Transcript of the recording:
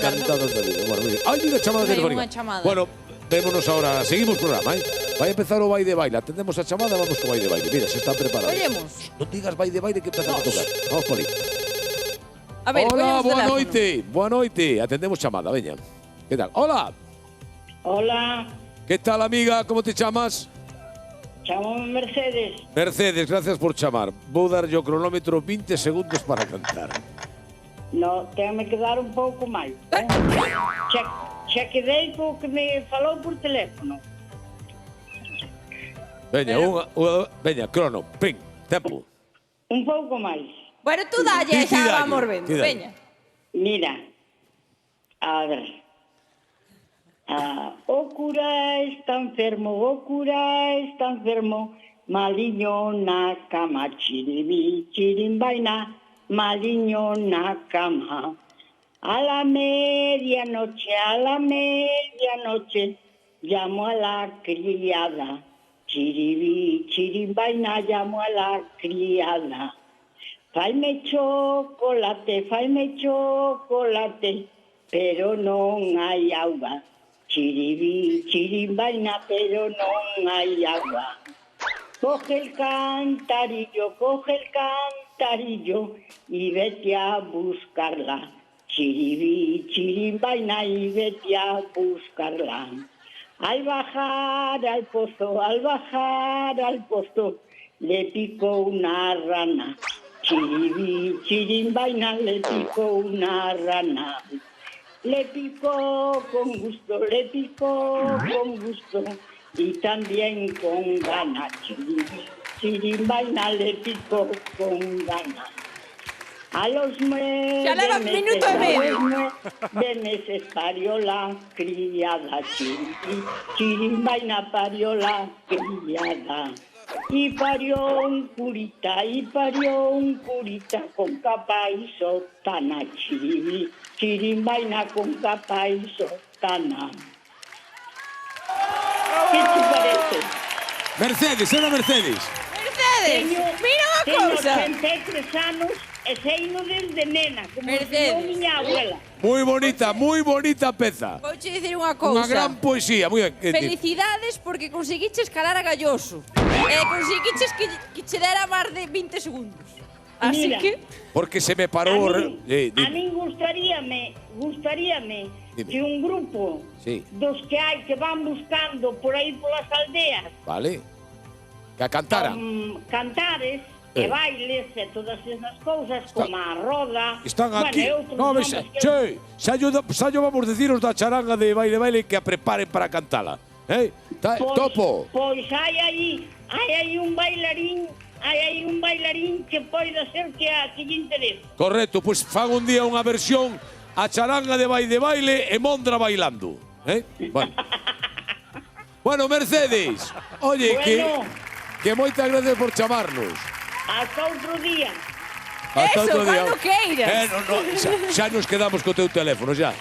encantados da vida. Bueno, mira, hai unha chamada telefónica. Bueno, vémonos ahora, seguimos o programa, Vai empezar o vai de baile, atendemos a chamada, vamos co vai de baile. Mira, se están preparados. Collemos. Non digas vai de baile que empezamos a tocar. Vamos por aí. A ver, Hola, collemos o boa teléfono. noite. Boa noite. Atendemos chamada, veña. Que tal? Hola. Hola, Que tal, amiga? Como te chamas? chamome Mercedes. Mercedes, gracias por chamar. Vou darlle o cronómetro 20 segundos para cantar. No, tenme que dar un pouco máis. Xa quedei co que me falou por teléfono. Veña, veña, crono, ping, tempo. Un pouco máis. Bueno, tú dalle, Ti xa dalle, vamos vendo. ti dalle. Veña. Mira, a ver. O cura está enfermo, maliño na cama, chiribi, chirimbaina, maliño na cama. A la medianoche, llamo a la criada, chiribi, chirimbaina, llamo a la criada. Faime chocolate, pero non hai auga. Chiribi, chirimbaina, pero non hai agua. Coge el cantarillo y vete a buscarla. Chiribi, chirimbaina y vete a buscarla. Al bajar al pozo, le picó una rana. Chiribi, chirimbaina, le picó una rana. Le picó con gusto, y también con ganas. Chirimbaina le picó con ganas. A los Ya le va un minuto y medio. de meses parió la criada. Chirimbaina parió la criada. Y parió un curita con capa y sotana. Chirimbaina con capa y sotana. ¿Qué te parece? Mercedes, era Mercedes. Mercedes, mira unha cousa. Tenho 83 anos e seino desde nena, como Mercedes. ensinou miña abuela. Moi bonita peza. Vouche dicir unha Unha cousa. gran poesía, moi ben. Felicidades porque conseguiches calar a Galloso. E conseguiches que che dera máis de 20 segundos. Así Mira. que... Porque se me parou... A min gustaríame Dime. que un grupo Sí. dos que hai que van buscando por aí polas aldeas Vale. Que a cantaran. cantares e bailes e todas esas cousas como a roda. Están aquí. Bueno, e outros No, nomes que- che, xa lle vamos deciros da charanga de baile que a preparen para cantala. Topo. Pois hai aí un bailarín que poida ser que lle interese. Correcto, pois fan un día unha versión a charanga de baile e Mondra bailando. Bueno, Mercedes, oye, Bueno. que moitas gracias por chamarnos. Hasta outro día. Hasta Eso, outro día. cando queiras. Xa nos quedamos co teu teléfono, xa.